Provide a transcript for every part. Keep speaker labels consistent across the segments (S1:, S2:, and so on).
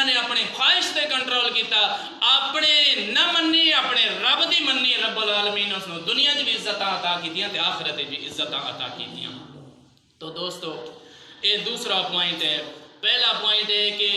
S1: نے اپنے خواہش تے کنٹرول کیتا، اپنے نہ منی اپنے رب دی منی، رب العالمین اس نے دنیا چ بھی عزت عطا کیتیاں تے آخرت بھی عزت عطا کیتیاں۔ تو دوستو یہ دوسرا پوائنٹ ہے۔ پہلا پوائنٹ ہے کہ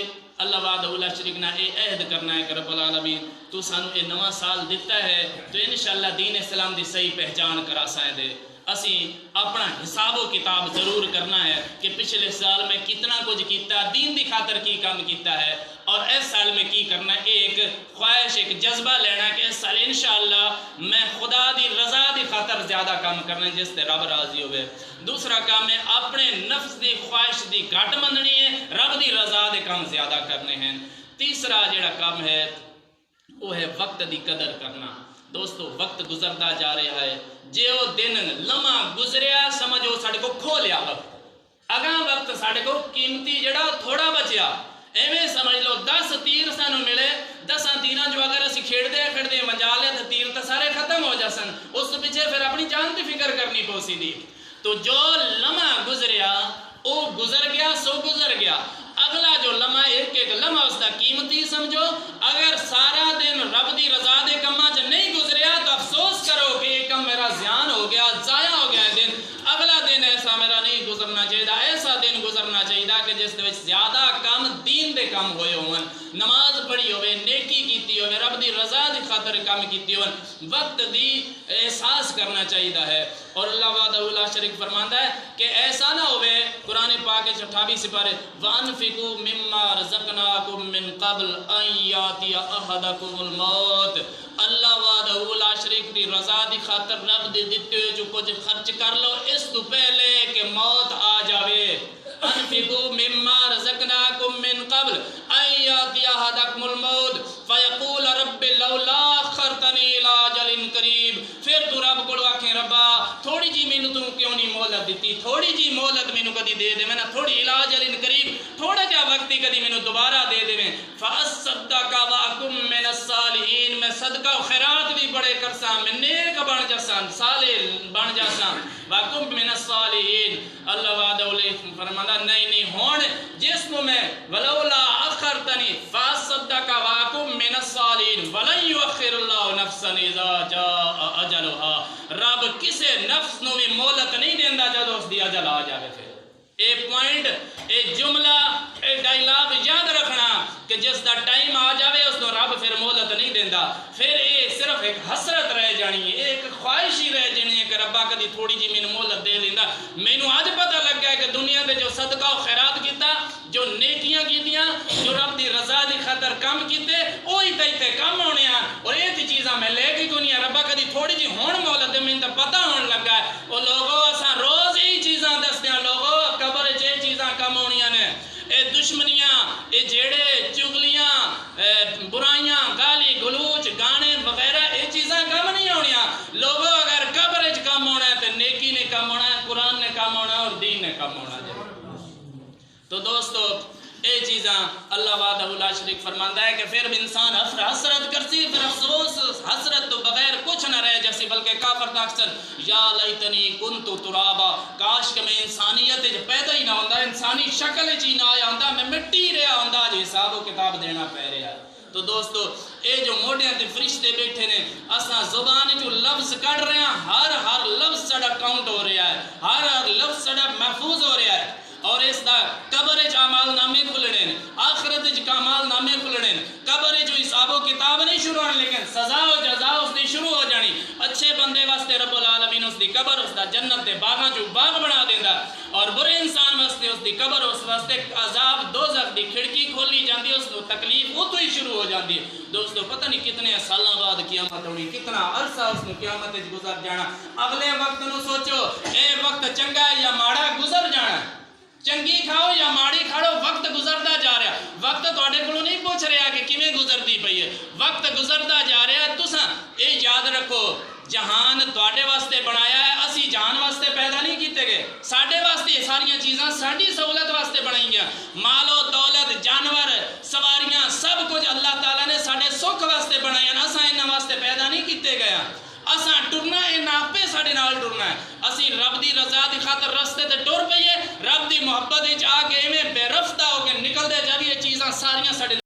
S1: اللہ وحدہ لا شریک نہ یہ عہد کرنا ہے کہ رب العالمین تو سانو یہ نواں سال دیتا ہے تو انشاءاللہ دین اسلام دی صحیح پہچان کرا سائیں دے۔ اسی اپنا حساب و کتاب ضرور کرنا ہے کہ پچھلے سال میں کتنا کچھ کیتا، دین دی خاطر کی کام کیتا ہے، اور اس سال میں کی کرنا ہے۔ ایک خواہش ایک جذبہ لینا کہ اس سال انشاءاللہ میں خدا دی رضا دی خاطر زیادہ کام کرنا ہے جس تے رب راضی ہوئے۔ دوسرا کام ہے اپنے نفس دی خواہش دی گھٹ مننی ہے، رب دی رضا دے کام زیادہ کرنے ہیں۔ تیسرا جڑا کام ہے وہ ہے وقت دی قدر کرنا۔ دوستو وقت گزرتا جا رہا ہے، جے وہ دن لمحہ گزریا سمجھو ساڑھے کو کھو لیا وقت، اگاں وقت ساڑھے کو قیمتی جڑا تھوڑا بچیا، ایویں سمجھ لو 10 تیر سانو ملے، 10 تیراں جو اگر اسی کھیڑ دے منجا لے تو تیر تو سارے ختم ہو جاسن، اس پیچھے پھر اپنی جان دی فکر کرنی پوسی دی۔ تو جو لمحہ گزریا وہ گزر گیا سو گزر گیا، اگلا جو لمحہ ایک ایک لمحہ اس دا قیمتی سمجھو۔ اگر سارا دن رب دی رضا دے کماں چ نہیں گزریا تو افسوس کرو کہ یہ کم میرا زیان ہو گیا، ضائع ہو گیا دن۔ اگلا دن ایسا میرا نہیں گزرنا چاہیے، ایسا دن گزرنا چاہیے کہ جس دے وچ زیادہ کام دین دے کام ہوئے ہون، نماز پڑھی ہوئے، نیکی کیتی ہوئے، رب دی رضا دی خاطر کام کیتی ہوئے، وقت دی احساس کرنا چاہیے ہے۔ اور اللہ وحدہ لا شریک فرماندا ہے کہ ایسا نہ ہوئے، قرآن پاک 28 سپارے وَأَنفِقُوا مِمَّا رَزَقْنَاكُم مِّن قَبْلِ أَن يَأْتِيَ أَحَدَكُمُ الْمَوْتُ۔ اللہ وحدہ لا شریک دی رضا دی خاطر رب دی دتے ہوئے جو کچھ خرچ کر لو اس تو پہلے کہ موت آ جاوے۔ انفقوا مما رزقناكم من قبل ان ياتي احدكم الموت فيقول رب لولا اخرتني الى اجل قريب۔ پھر تو رب کو آکھیں ربا تھوڑی جی مینوں تو کیوں نہیں مہلت دیتی، تھوڑی جی مہلت مینوں کدی دے دے، میں نا تھوڑی الى اجل قریب تھوڑا جا وقت ہی کدی مینوں دوبارہ دے دے، فاصدق واکم من الصالحین، میں صدقہ و خیرات بھی بڑے کرساں، میں نیک بن جاساں، صالح بن جاساں، واکم من الصالحین۔ اللہ وعدہ فرماتا نہیں ہون جسم میں ولولا اخرتنی فاصدق واکم من الصالحین ولن یؤخر اللہ نفسا اذا جاء اجلها۔ رب کسے نفس نو بھی مہلت نہیں دیندا جدوں اس دی اجل آ جاوے۔ پھر اے پوائنٹ اے جملہ اے ڈائلاگ یاد رکھنا کہ جس دا ٹائم آ جاوے اس نو رب پھر مہلت نہیں دیندا، پھر اے صرف ایک حسرت رہ جانی ہے، ایک خواہش ہی رہ جانی ہے کہ ربا کدی تھوڑی جی مینوں مہلت دے لیندا۔ مینوں اج پتہ لگ گیا کہ دنیا دے جو صدقہ و خیرات کیتا، جو نیکیاں کیتیاں، جو رب دی رضا دی خاطر کام کیتے، وہی تے کم ہونے ہیں، اور یہ تی چیزاں میں لے کے کوئی نہیں، ربا کدی تھوڑی جی ہون مہلت دے، مینوں تے پتہ ہون لگا ہے۔ او لوگو اساں روز یہی چیزاں دستے ہیں، لوگو قبر چ یہ چیزاں کم ہونیاں نے، اے دشمنیاں، اے جیڑے چگلیاں، برائیاں، گالی گلوچ، گانے وغیرہ یہ چیزاں کم نہیں ہونیاں۔ لوگوں اگر قبر چ کم ہونا ہے تو نیکی نے کم ہونا ہے، قرآن نے کم ہونا ہے، اور دین نے کم ہونا ہے۔ تو دوستو اے چیزاں اللہ وحدہ لا شریک فرماندا ہے کہ پھر انسان حسرت کرسی، پھر افسوس حسرت تو بغیر کچھ نہ رہ جیسی، بلکہ کافر دا اکثر یا لیتنی کنت ترابا، کاش کہ میں انسانیت پیدا ہی نہ ہوندا، انسانی شکل ہی نہ آیا ہوندا، میں مٹی رہا ہوندا، جی حساب و کتاب دینا پہ رہا ہے۔ تو دوستو اے جو موڈیاں تے فرشتے بیٹھے نے، اساں زبان جو لفظ کڑ رہے ہیں، ہر لفظ سڑا کاؤنٹ ہو رہا ہے، ہر لفظ سڑا محفوظ ہو رہا ہے، اور اس دا قبر چ اعمال نامے کھلنے، آخرت چ اعمال نامے کھلنے، قبر جو حساب و کتاب نہیں شروع ہونے، لیکن سزا و جزا اس دی شروع ہو جانی۔ اچھے بندے واسطے رب العالمین اس دی قبر اس دا جنت دے باغاں جو باغ بنا دیندا، اور برے انسان واسطے اس دی قبر اس واسطے عذاب دوزخ دی کھڑکی کھولی جاندی، اس کو تکلیف وہ تو ہی شروع ہو جاندی ہے۔ دوستو پتہ نہیں کتنے سالاں بعد قیامت ہونی، کتنا عرصہ اس نے قیامت وچ گزر جانا۔ اگلے وقت نو سوچو، اے وقت چنگا ہے یا ماڑا گزر جانا، چنگی کھاؤ یا ماڑی کھاڑو، وقت گزرتا جا رہا، وقت تواڈے کولوں نہیں پوچھ رہا کہ کیویں گزرتی پئی ہے، وقت گزرتا جا رہا۔ تساں اے یاد رکھو جہان تواڈے واسطے بنایا ہے، اسی جہان واسطے پیدا نہیں کیتے گئے، ساڈے واسطے یہ ساریاں چیزاں ساڈی سہولت واسطے بنائی گیا، مال و دولت، جانور، سواریاں، سب کچھ اللہ تعالیٰ نے ساڈے سکھ واسطے بنائی ہیں، اساں انہاں واسطے پیدا نہیں کیتے گئے۔ اساں ٹرنا ہے، ناپے ساڈے نال ٹرنا ہے، اسی رب دی رضا دی خاطر رستے تے ٹر پئیے، رب دی محبت وچ آ کے ایویں بے رفتہ ہو کے نکل دے جاویے، چیزاں ساریاں ساڈے